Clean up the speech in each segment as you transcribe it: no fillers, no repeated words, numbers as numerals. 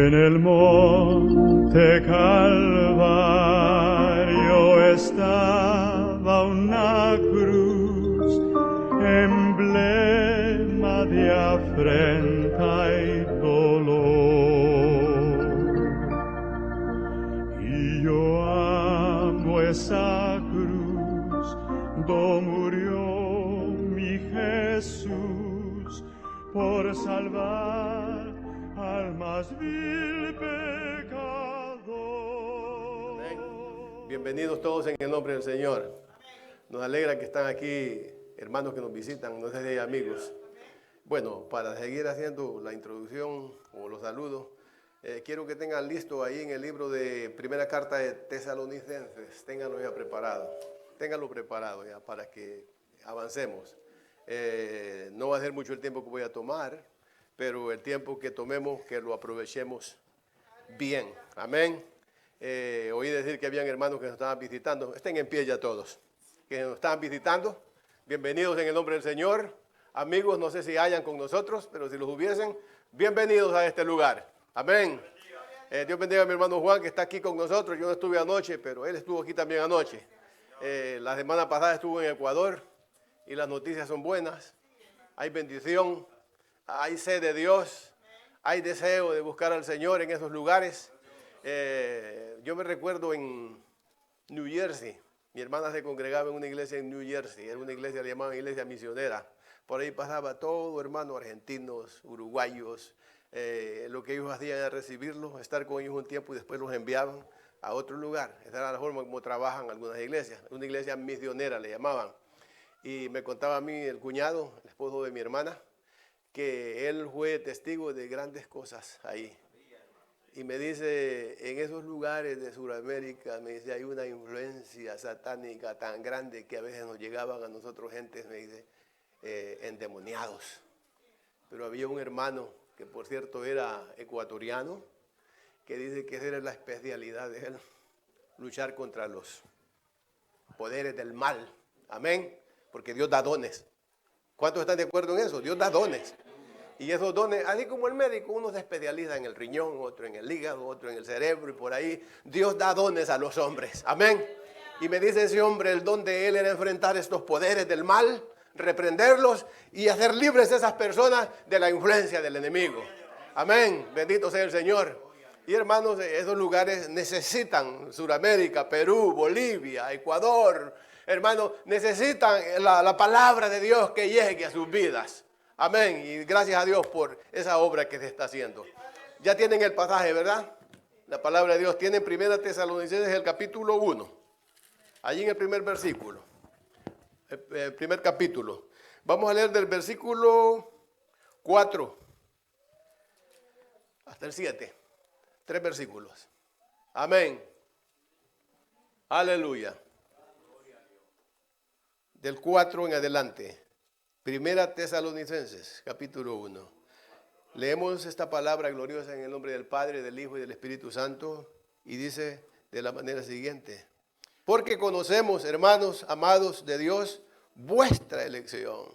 En el monte Calvario estaba una cruz, emblema de afrenta y dolor. Y yo amo esa cruz, do murió mi Jesús por salvar al más vil pecador. Amén. Bienvenidos todos en el nombre del Señor. Nos alegra que están aquí hermanos que nos visitan, no sé si hay amigos. Bueno, para seguir haciendo la introducción o los saludos, quiero que tengan listo ahí en el libro de Primera Carta de Tesalonicenses, ténganlo ya preparado ya para que avancemos. No va a ser mucho el tiempo que voy a tomar, pero el tiempo que tomemos, que lo aprovechemos bien. Amén. Oí decir que habían hermanos que nos estaban visitando. Estén en pie ya todos. Que nos estaban visitando. Bienvenidos en el nombre del Señor. Amigos, no sé si hayan con nosotros, pero si los hubiesen, bienvenidos a este lugar. Amén. Dios bendiga a mi hermano Juan, que está aquí con nosotros. Yo no estuve anoche, pero él estuvo aquí también anoche. La semana pasada estuvo en Ecuador y las noticias son buenas. Hay bendición. Hay sed de Dios, hay deseo de buscar al Señor en esos lugares. Yo me recuerdo en New Jersey, mi hermana se congregaba en una iglesia en New Jersey, era una iglesia, le llamaban iglesia misionera. Por ahí pasaba todo, hermanos argentinos, uruguayos, lo que ellos hacían era recibirlos, estar con ellos un tiempo y después los enviaban a otro lugar. Esa era la forma como trabajan algunas iglesias, una iglesia misionera le llamaban. Y me contaba a mí el cuñado, el esposo de mi hermana, que él fue testigo de grandes cosas ahí. Y me dice, en esos lugares de Sudamérica, me dice, hay una influencia satánica tan grande que a veces nos llegaban a nosotros gentes, me dice, endemoniados. Pero había un hermano, que por cierto era ecuatoriano, que dice que esa era la especialidad de él, luchar contra los poderes del mal. Amén, porque Dios da dones. ¿Cuántos están de acuerdo en eso? Dios da dones. Y esos dones, así como el médico, uno se especializa en el riñón, otro en el hígado, otro en el cerebro y por ahí. Dios da dones a los hombres. Amén. Y me dice ese hombre, el don de él era enfrentar estos poderes del mal, reprenderlos y hacer libres a esas personas de la influencia del enemigo. Amén. Bendito sea el Señor. Y hermanos, esos lugares necesitan Sudamérica, Perú, Bolivia, Ecuador. Hermanos, necesitan la palabra de Dios que llegue a sus vidas. Amén. Y gracias a Dios por esa obra que se está haciendo. Ya tienen el pasaje, ¿verdad? La palabra de Dios tiene en 1 Tesalonicenses el capítulo 1. Allí en el primer versículo. El primer capítulo. Vamos a leer del versículo 4 hasta el 7. 3 versículos. Amén. Aleluya. Del 4 en adelante. Primera Tesalonicenses, capítulo 1. Leemos esta palabra gloriosa en el nombre del Padre, del Hijo y del Espíritu Santo. Y dice de la manera siguiente. Porque conocemos, hermanos amados de Dios, vuestra elección.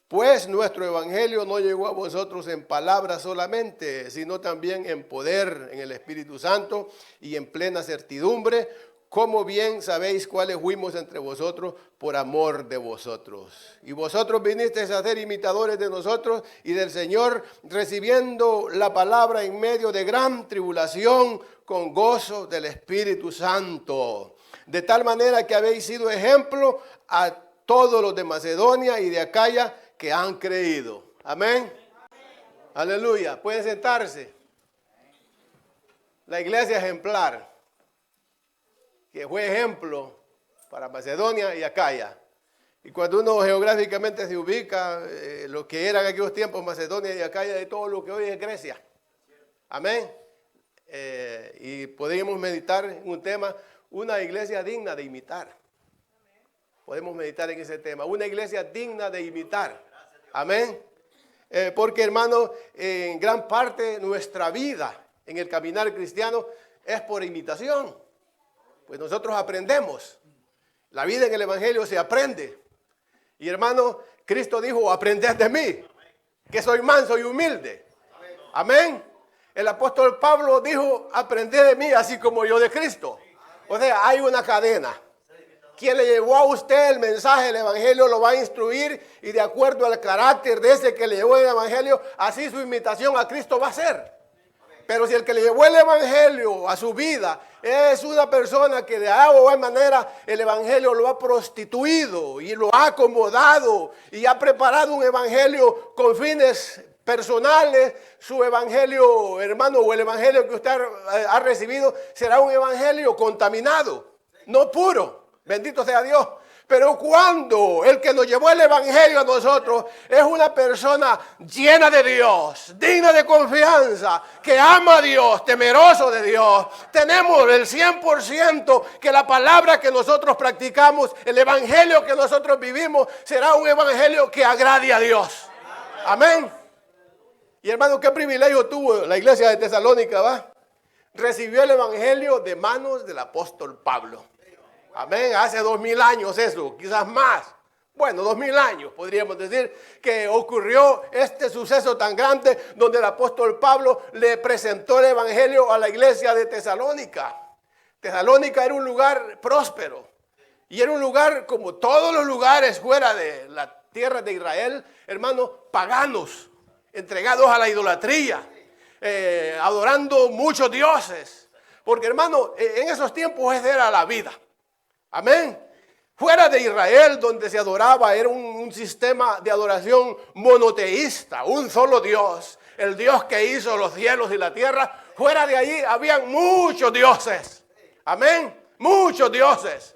Pues nuestro evangelio no llegó a vosotros en palabras solamente, sino también en poder, en el Espíritu Santo y en plena certidumbre, como bien sabéis cuáles fuimos entre vosotros por amor de vosotros. Y vosotros vinisteis a ser imitadores de nosotros y del Señor, recibiendo la palabra en medio de gran tribulación con gozo del Espíritu Santo. De tal manera que habéis sido ejemplo a todos los de Macedonia y de Acaya que han creído. Amén. Aleluya. Pueden sentarse. La iglesia ejemplar, que fue ejemplo para Macedonia y Acaya. Y cuando uno geográficamente se ubica, lo que eran en aquellos tiempos Macedonia y Acaya, de todo lo que hoy es Grecia. Amén. Y podemos meditar en un tema, una iglesia digna de imitar. Podemos meditar en ese tema, una iglesia digna de imitar. Amén. Porque hermano, en gran parte nuestra vida en el caminar cristiano es por imitación. Pues nosotros aprendemos. La vida en el Evangelio se aprende. Y hermano, Cristo dijo, aprended de mí, que soy manso y humilde. Amén. El apóstol Pablo dijo, aprended de mí así como yo de Cristo. O sea, hay una cadena. Quien le llevó a usted el mensaje del evangelio lo va a instruir y de acuerdo al carácter de ese que le llevó el evangelio, así su imitación a Cristo va a ser. Pero si el que le llevó el evangelio a su vida es una persona que de alguna manera el evangelio lo ha prostituido y lo ha acomodado y ha preparado un evangelio con fines personales, su evangelio, hermano, o el evangelio que usted ha recibido será un evangelio contaminado, no puro, bendito sea Dios. Pero cuando el que nos llevó el evangelio a nosotros es una persona llena de Dios, digna de confianza, que ama a Dios, temeroso de Dios, tenemos el 100% que la palabra que nosotros practicamos, el evangelio que nosotros vivimos, será un evangelio que agrade a Dios. Amén. Y hermano, qué privilegio tuvo la iglesia de Tesalónica, ¿va? Recibió el evangelio de manos del apóstol Pablo. Amén, hace 2000 años eso, quizás más. Bueno, 2000 años podríamos decir que ocurrió este suceso tan grande donde el apóstol Pablo le presentó el evangelio a la iglesia de Tesalónica. Tesalónica era un lugar próspero y era un lugar como todos los lugares fuera de la tierra de Israel, hermanos, paganos, entregados a la idolatría, adorando muchos dioses. Porque hermano, en esos tiempos esa era la vida. Amén. Fuera de Israel, donde se adoraba, era un sistema de adoración monoteísta, un solo Dios, el Dios que hizo los cielos y la tierra. Fuera de allí habían muchos dioses. Amén. Muchos dioses.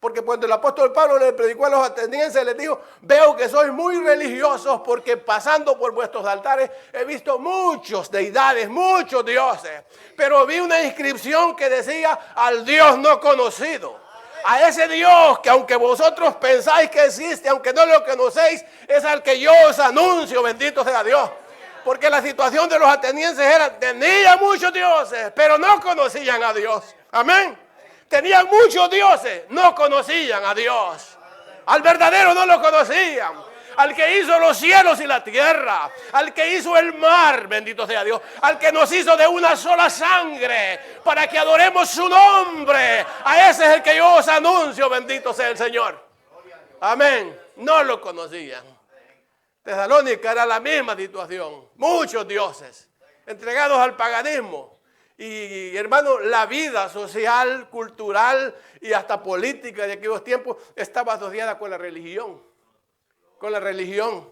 Porque cuando el apóstol Pablo le predicó a los atenienses, les dijo, veo que sois muy religiosos porque pasando por vuestros altares he visto muchos deidades, muchos dioses. Pero vi una inscripción que decía al Dios no conocido. A ese Dios que aunque vosotros pensáis que existe, aunque no lo conocéis, es al que yo os anuncio, bendito sea Dios. Porque la situación de los atenienses era, tenían muchos dioses, pero no conocían a Dios. Amén. Tenían muchos dioses, no conocían a Dios. Al verdadero no lo conocían. Al que hizo los cielos y la tierra, al que hizo el mar, bendito sea Dios, al que nos hizo de una sola sangre, para que adoremos su nombre. A ese es el que yo os anuncio, bendito sea el Señor. Amén. No lo conocían. Tesalónica era la misma situación. Muchos dioses, entregados al paganismo. Y hermano, la vida social, cultural y hasta política de aquellos tiempos estaba asociada con la religión. Con la religión.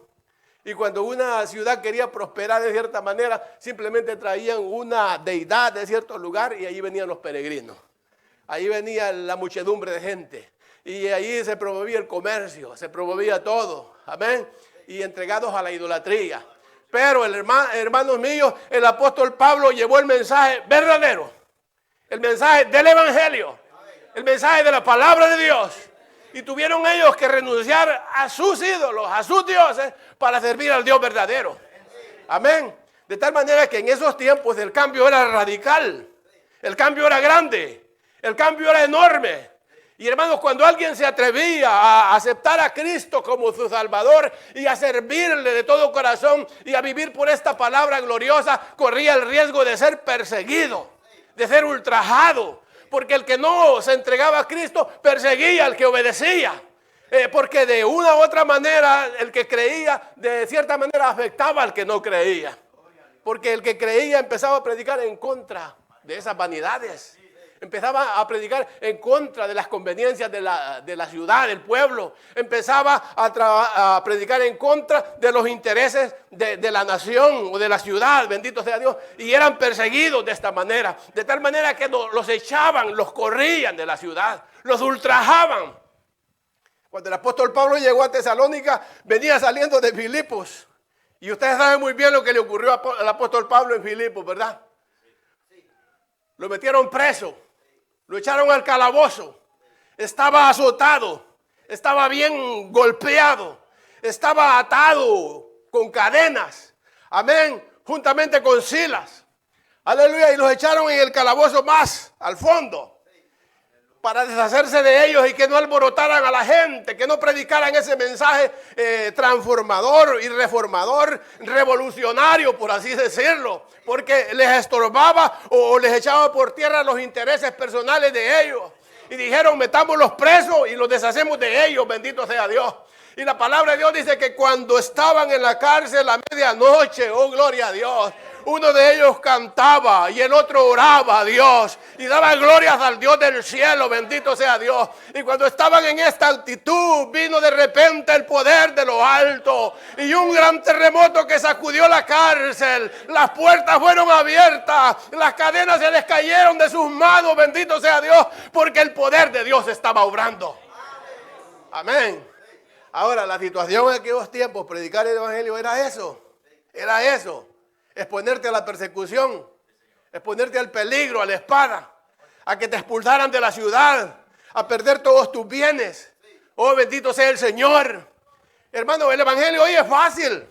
Y cuando una ciudad quería prosperar de cierta manera, simplemente traían una deidad de cierto lugar y allí venían los peregrinos. Ahí venía la muchedumbre de gente. Y allí se promovía el comercio, se promovía todo. Amén. Y entregados a la idolatría. Pero hermanos míos, el apóstol Pablo llevó el mensaje verdadero. El mensaje del evangelio. El mensaje de la palabra de Dios. Y tuvieron ellos que renunciar a sus ídolos, a sus dioses, para servir al Dios verdadero. Amén. De tal manera que en esos tiempos el cambio era radical. El cambio era grande. El cambio era enorme. Y hermanos, cuando alguien se atrevía a aceptar a Cristo como su Salvador y a servirle de todo corazón y a vivir por esta palabra gloriosa, corría el riesgo de ser perseguido, de ser ultrajado. Porque el que no se entregaba a Cristo perseguía al que obedecía. Porque de una u otra manera el que creía de cierta manera afectaba al que no creía. Porque el que creía empezaba a predicar en contra de esas vanidades. Empezaba a predicar en contra de las conveniencias de la ciudad, del pueblo. Empezaba a predicar en contra de los intereses de la nación o de la ciudad, bendito sea Dios. Y eran perseguidos de esta manera. De tal manera que los echaban, los corrían de la ciudad, los ultrajaban. Cuando el apóstol Pablo llegó a Tesalónica, venía saliendo de Filipos. Y ustedes saben muy bien lo que le ocurrió al apóstol Pablo en Filipos, ¿verdad? Lo metieron preso. Lo echaron al calabozo, estaba azotado, estaba bien golpeado, estaba atado con cadenas, amén, juntamente con Silas, aleluya, y los echaron en el calabozo más al fondo. para deshacerse de ellos y que no alborotaran a la gente, que no predicaran ese mensaje transformador y reformador, revolucionario, por así decirlo, porque les estorbaba o les echaba por tierra los intereses personales de ellos. Y dijeron, metámoslos presos y los deshacemos de ellos, bendito sea Dios. Y la palabra de Dios dice que cuando estaban en la cárcel a medianoche, oh gloria a Dios, uno de ellos cantaba y el otro oraba a Dios y daba glorias al Dios del cielo, bendito sea Dios. Y cuando estaban en esta actitud, vino de repente el poder de lo alto y un gran terremoto que sacudió la cárcel. Las puertas fueron abiertas, las cadenas se les cayeron de sus manos, bendito sea Dios, porque el poder de Dios estaba obrando. Amén. Ahora, la situación en aquellos tiempos, predicar el evangelio era eso, exponerte a la persecución, exponerte al peligro, a la espada, a que te expulsaran de la ciudad, a perder todos tus bienes. Oh, bendito sea el Señor. Hermano, el evangelio hoy es fácil.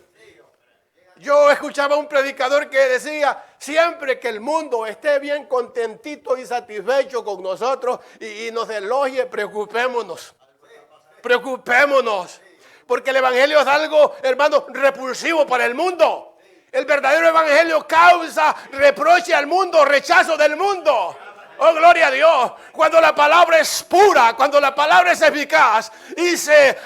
Yo escuchaba a un predicador que decía, siempre que el mundo esté bien contentito y satisfecho con nosotros y nos elogie, preocupémonos, porque el evangelio es algo, hermano, repulsivo para el mundo. El verdadero evangelio causa reproche al mundo, rechazo del mundo. Oh, gloria a Dios. Cuando la palabra es pura, cuando la palabra es eficaz y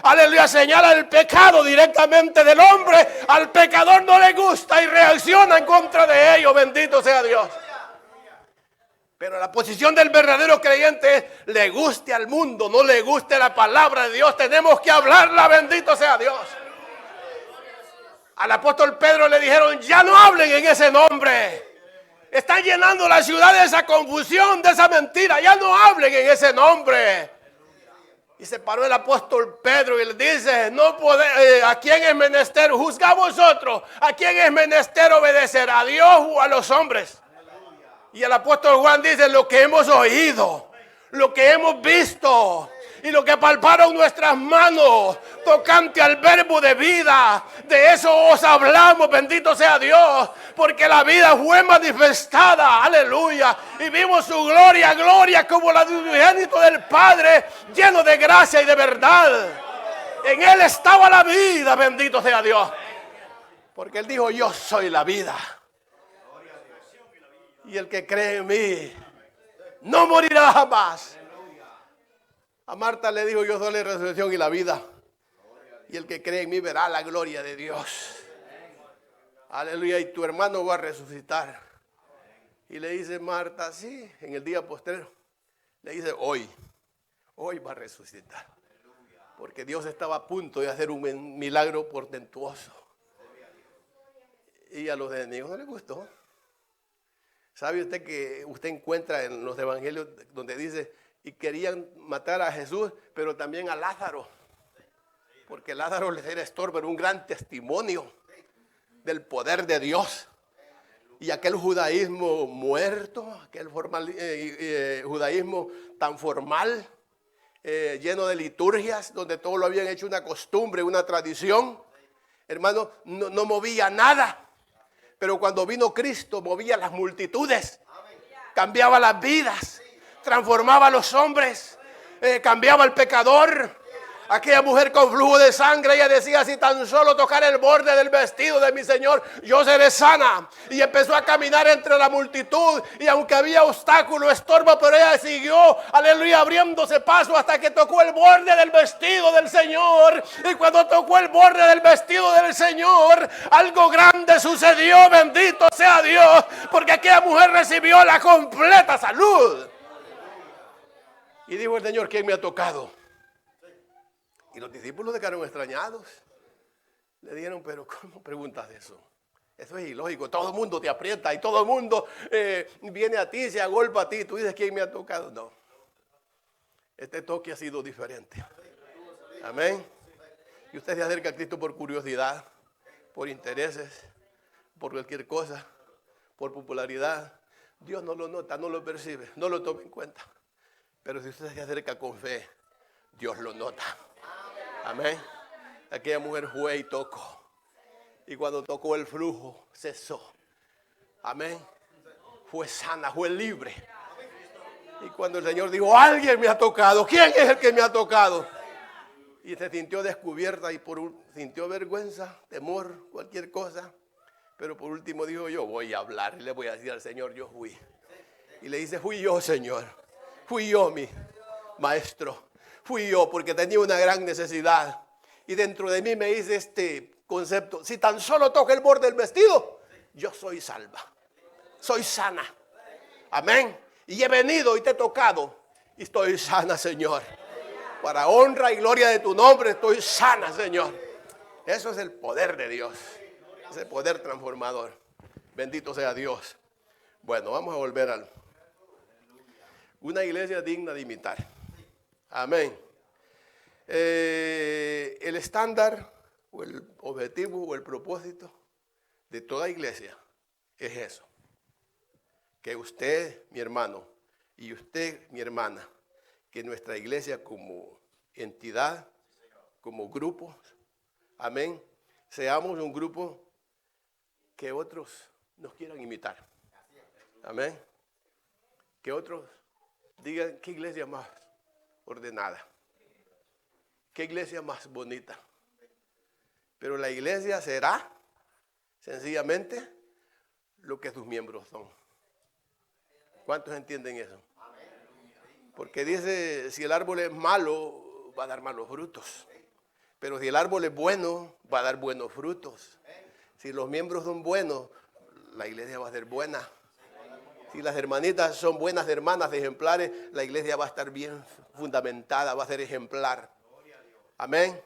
aleluya, señala el pecado directamente del hombre, al pecador no le gusta y reacciona en contra de ello, bendito sea Dios. Pero la posición del verdadero creyente es, le guste al mundo, no le guste la palabra de Dios, tenemos que hablarla, bendito sea Dios. Al apóstol Pedro le dijeron, ya no hablen en ese nombre. Están llenando la ciudad de esa confusión, de esa mentira. Ya no hablen en ese nombre. Y se paró el apóstol Pedro y le dice, ¿a quién es menester? Juzgad vosotros. ¿A quién es menester obedecer? ¿A Dios o a los hombres? Y el apóstol Juan dice, lo que hemos oído, lo que hemos visto y lo que palparon nuestras manos tocante al verbo de vida, de eso os hablamos, bendito sea Dios, porque la vida fue manifestada, aleluya, y vimos su gloria, como la de un unigénito del Padre, lleno de gracia y de verdad. En él estaba la vida, bendito sea Dios, porque él dijo, yo soy la vida, y el que cree en mí no morirá jamás. A Marta le dijo, yo soy la resurrección y la vida. Y el que cree en mí verá la gloria de Dios. Aleluya, y tu hermano va a resucitar. Y le dice Marta, sí, en el día postrero. Le dice, hoy va a resucitar. Porque Dios estaba a punto de hacer un milagro portentuoso. Y a los enemigos no les gustó. ¿Sabe usted que usted encuentra en los evangelios donde dice, y querían matar a Jesús, pero también a Lázaro? Porque Lázaro les era estorbo, era un gran testimonio del poder de Dios. Y aquel judaísmo muerto, aquel judaísmo tan formal, lleno de liturgias, donde todo lo habían hecho una costumbre, una tradición, hermano, no movía nada. Pero cuando vino Cristo, movía las multitudes, cambiaba las vidas, transformaba a los hombres, cambiaba al pecador. Aquella mujer con flujo de sangre, ella decía, si tan solo tocar el borde del vestido de mi Señor, yo seré sana. Y empezó a caminar entre la multitud, y aunque había obstáculo, estorbo, pero ella siguió, aleluya, abriéndose paso hasta que tocó el borde del vestido del Señor. Y cuando tocó el borde del vestido del Señor, algo grande sucedió, bendito sea Dios, porque aquella mujer recibió la completa salud. Y dijo el Señor, ¿quién me ha tocado? Y los discípulos se quedaron extrañados. Le dijeron, pero ¿cómo preguntas eso? Eso es ilógico. Todo el mundo te aprieta y todo el mundo viene a ti, se agolpa a ti. Tú dices, ¿quién me ha tocado? No. Este toque ha sido diferente. Amén. Y usted se acerca a Cristo por curiosidad, por intereses, por cualquier cosa, por popularidad. Dios no lo nota, no lo percibe, no lo toma en cuenta. Pero si usted se acerca con fe, Dios lo nota. Amén. Aquella mujer fue y tocó. Y cuando tocó el flujo, cesó. Amén. Fue sana, fue libre. Y cuando el Señor dijo, alguien me ha tocado, ¿quién es el que me ha tocado? Y se sintió descubierta y sintió vergüenza, temor, cualquier cosa. Pero por último dijo, yo voy a hablar y le voy a decir al Señor, yo fui. Y le dice, fui yo, Señor. Fui yo, mi maestro. Fui yo porque tenía una gran necesidad. Y dentro de mí me hice este concepto. Si tan solo toco el borde del vestido, yo soy salva. Soy sana. Amén. Y he venido y te he tocado. Y estoy sana, Señor. Para honra y gloria de tu nombre, estoy sana, Señor. Eso es el poder de Dios. Ese poder transformador. Bendito sea Dios. Bueno, vamos a volver a una iglesia digna de imitar. Amén. El estándar o el objetivo o el propósito de toda iglesia es eso. Que usted, mi hermano, y usted, mi hermana, que nuestra iglesia como entidad, como grupo, amén, seamos un grupo que otros nos quieran imitar. Amén. Que otros digan, qué iglesia más ordenada, qué iglesia más bonita. Pero la iglesia será sencillamente lo que sus miembros son. ¿Cuántos entienden eso? Porque dice, si el árbol es malo, va a dar malos frutos. Pero si el árbol es bueno, va a dar buenos frutos. Si los miembros son buenos, la iglesia va a ser buena. Si las hermanitas son buenas hermanas, ejemplares, la iglesia va a estar bien fundamentada, va a ser ejemplar. Amén.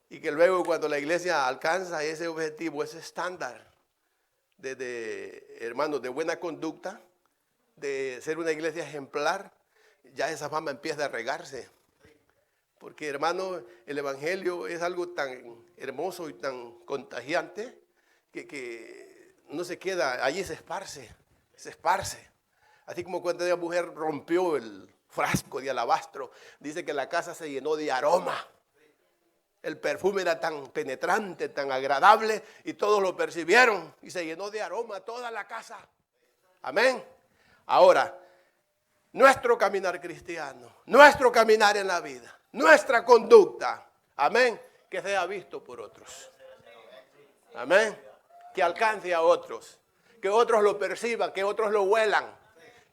Y que luego cuando la iglesia alcanza ese objetivo, ese estándar de hermanos de buena conducta, de ser una iglesia ejemplar, ya esa fama empieza a regarse. Porque, hermano, el evangelio es algo tan hermoso y tan contagiante que no se queda, allí se esparce. Así como cuando la mujer rompió el frasco de alabastro, dice que la casa se llenó de aroma. El perfume era tan penetrante, tan agradable, y todos lo percibieron y se llenó de aroma toda la casa. Amén. Ahora, nuestro caminar cristiano, nuestro caminar en la vida, nuestra conducta, amén, que sea visto por otros. Amén. Que alcance a otros, que otros lo perciban, que otros lo huelan,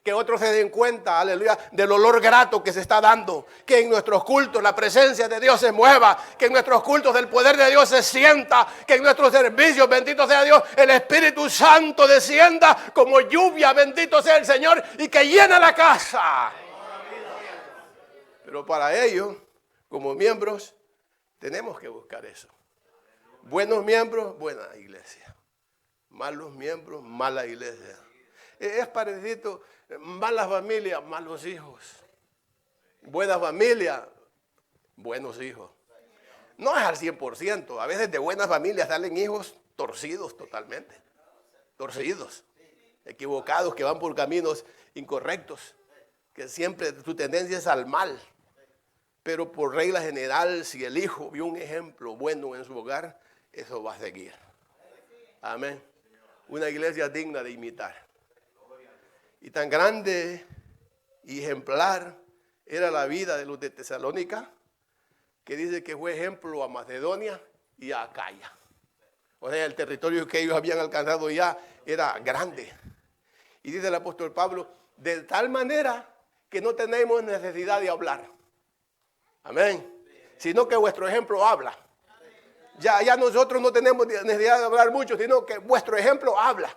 que otros se den cuenta, aleluya, del olor grato que se está dando, que en nuestros cultos la presencia de Dios se mueva, que en nuestros cultos el poder de Dios se sienta, que en nuestros servicios, bendito sea Dios, el Espíritu Santo descienda como lluvia, bendito sea el Señor, y que llene la casa. Pero para ello, como miembros, tenemos que buscar eso. Buenos miembros, buena iglesia. Malos miembros, mala iglesia. Es parecido, malas familias, malos hijos. Buena familia, buenos hijos. No es al 100%. A veces de buenas familias salen hijos torcidos totalmente. Torcidos, equivocados, que van por caminos incorrectos. Que siempre su tendencia es al mal. Pero por regla general, si el hijo vio un ejemplo bueno en su hogar, eso va a seguir. Amén. Una iglesia digna de imitar. Y tan grande y ejemplar era la vida de los de Tesalónica, que dice que fue ejemplo a Macedonia y a Acaya. O sea, el territorio que ellos habían alcanzado ya era grande. Y dice el apóstol Pablo, de tal manera que no tenemos necesidad de hablar. Amén. Sino que vuestro ejemplo habla. Ya nosotros no tenemos necesidad de hablar mucho, sino que vuestro ejemplo habla.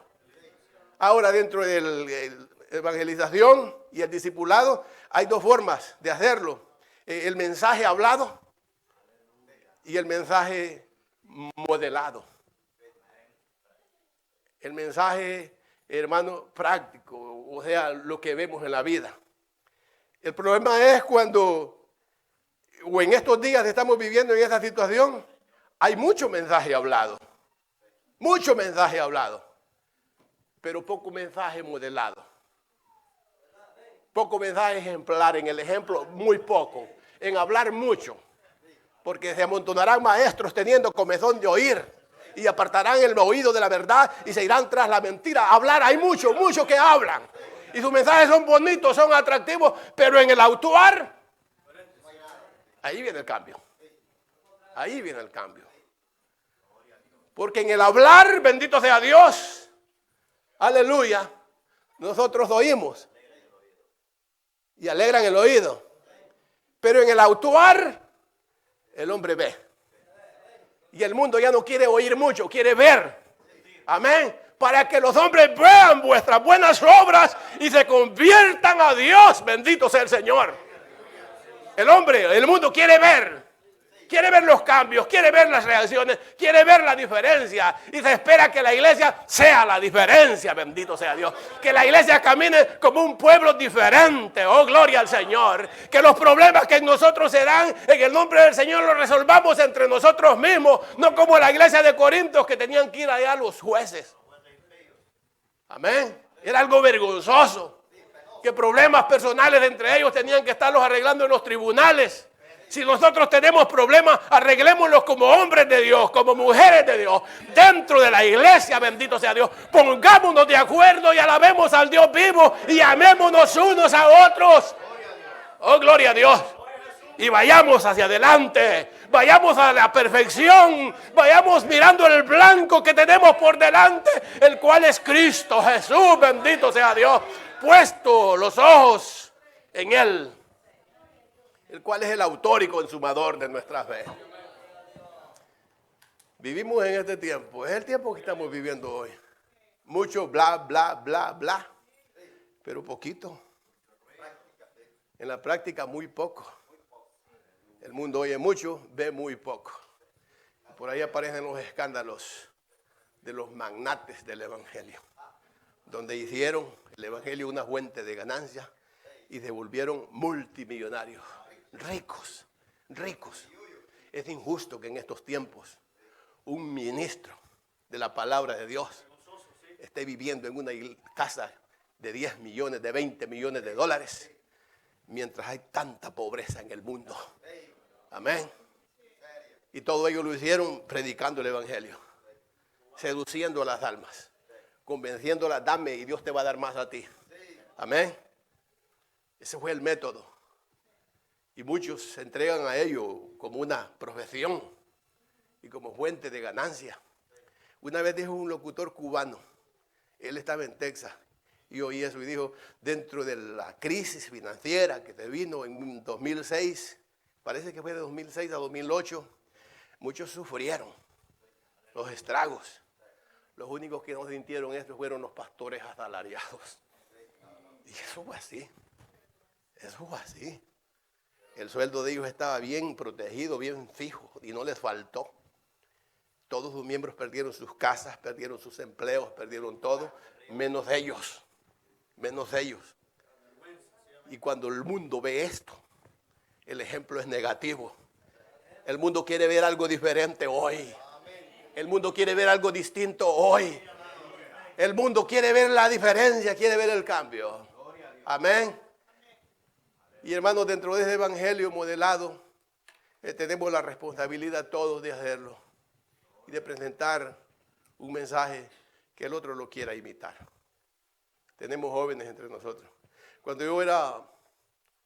Ahora, dentro de la evangelización y el discipulado, hay dos formas de hacerlo. El mensaje hablado y el mensaje modelado. El mensaje, hermano, práctico, o sea, lo que vemos en la vida. El problema es cuando, o en estos días estamos viviendo en esa situación, hay mucho mensaje hablado, pero poco mensaje modelado, poco mensaje ejemplar, en el ejemplo muy poco, en hablar mucho, porque se amontonarán maestros teniendo comezón de oír y apartarán el oído de la verdad y se irán tras la mentira. Hablar, hay mucho que hablan y sus mensajes son bonitos, son atractivos, pero en el actuar, ahí viene el cambio. Ahí viene el cambio. Porque en el hablar, bendito sea Dios, aleluya, nosotros oímos y alegran el oído. Pero en el actuar, el hombre ve. Y el mundo ya no quiere oír mucho, quiere ver. Amén. Para que los hombres vean vuestras buenas obras y se conviertan a Dios. Bendito sea el Señor. El mundo quiere ver. Quiere ver los cambios, quiere ver las reacciones, quiere ver la diferencia. Y se espera que la iglesia sea la diferencia, bendito sea Dios. Que la iglesia camine como un pueblo diferente, oh gloria al Señor. Que los problemas que en nosotros se dan, en el nombre del Señor los resolvamos entre nosotros mismos. No como la iglesia de Corintios que tenían que ir allá a los jueces. Amén. Era algo vergonzoso. Que problemas personales entre ellos tenían que estarlos arreglando en los tribunales. Si nosotros tenemos problemas, arreglémoslos como hombres de Dios, como mujeres de Dios, dentro de la iglesia, bendito sea Dios. Pongámonos de acuerdo y alabemos al Dios vivo y amémonos unos a otros. Oh, gloria a Dios. Y vayamos hacia adelante, vayamos a la perfección, vayamos mirando el blanco que tenemos por delante, el cual es Cristo Jesús, bendito sea Dios. Puesto los ojos en Él, el cual es el autor y consumador de nuestra fe. Vivimos en este tiempo, es el tiempo que estamos viviendo hoy. Mucho bla, bla, bla, bla, pero poquito. En la práctica muy poco. El mundo oye mucho, ve muy poco. Por ahí aparecen los escándalos de los magnates del evangelio, donde hicieron el evangelio una fuente de ganancia y se volvieron multimillonarios. Ricos, ricos. Es injusto que en estos tiempos un ministro de la palabra de Dios esté viviendo en una casa de 10 millones, de 20 millones de dólares, mientras hay tanta pobreza en el mundo. Amén. Y todo ello lo hicieron predicando el evangelio, seduciendo a las almas, convenciéndolas, dame y Dios te va a dar más a ti. Amén. Ese fue el método. Y muchos se entregan a ello como una profesión y como fuente de ganancia. Una vez dijo un locutor cubano, él estaba en Texas, y oí eso y dijo, dentro de la crisis financiera que se vino en 2006, parece que fue de 2006 a 2008, muchos sufrieron los estragos. Los únicos que no sintieron esto fueron los pastores asalariados. Y eso fue así. Eso fue así. El sueldo de ellos estaba bien protegido, bien fijo y no les faltó. Todos sus miembros perdieron sus casas, perdieron sus empleos, perdieron todo, menos ellos. Menos ellos. Y cuando el mundo ve esto, el ejemplo es negativo. El mundo quiere ver algo diferente hoy. El mundo quiere ver algo distinto hoy. El mundo quiere ver la diferencia, quiere ver el cambio. Amén. Y hermanos, dentro de ese evangelio modelado, tenemos la responsabilidad todos de hacerlo y de presentar un mensaje que el otro lo quiera imitar. Tenemos jóvenes entre nosotros. Cuando yo era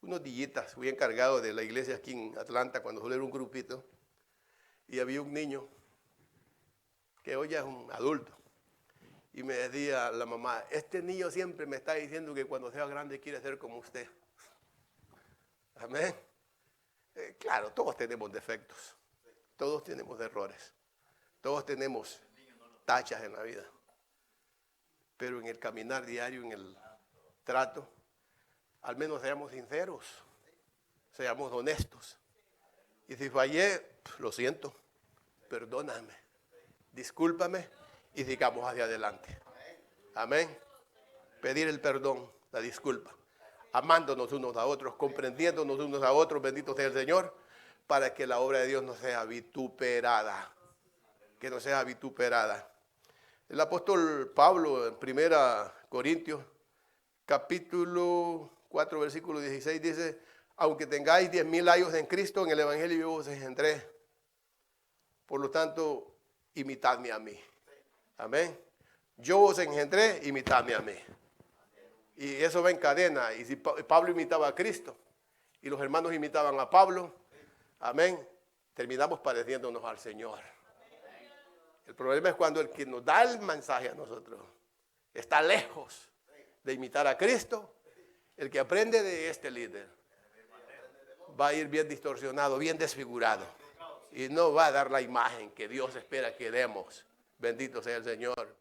unos dillitas, fui encargado de la iglesia aquí en Atlanta, cuando solo era un grupito, y había un niño que hoy ya es un adulto, y me decía la mamá, este niño siempre me está diciendo que cuando sea grande quiere ser como usted. Amén. Claro, todos tenemos defectos, todos tenemos errores, todos tenemos tachas en la vida, pero en el caminar diario, en el trato, al menos seamos sinceros, seamos honestos. Y si fallé, lo siento, perdóname, discúlpame y sigamos hacia adelante. Amén. Pedir el perdón, la disculpa, amándonos unos a otros, comprendiéndonos unos a otros, bendito sea el Señor, para que la obra de Dios no sea vituperada, que no sea vituperada. El apóstol Pablo en 1 Corintios, capítulo 4, versículo 16, dice, aunque tengáis 10,000 años en Cristo, en el evangelio yo os engendré. Por lo tanto, imitadme a mí. Amén. Yo os engendré, imitadme a mí. Y eso va en cadena. Y si Pablo imitaba a Cristo y los hermanos imitaban a Pablo, amén, terminamos pareciéndonos al Señor. El problema es cuando el que nos da el mensaje a nosotros está lejos de imitar a Cristo. El que aprende de este líder va a ir bien distorsionado, bien desfigurado, y no va a dar la imagen que Dios espera que demos. Bendito sea el Señor.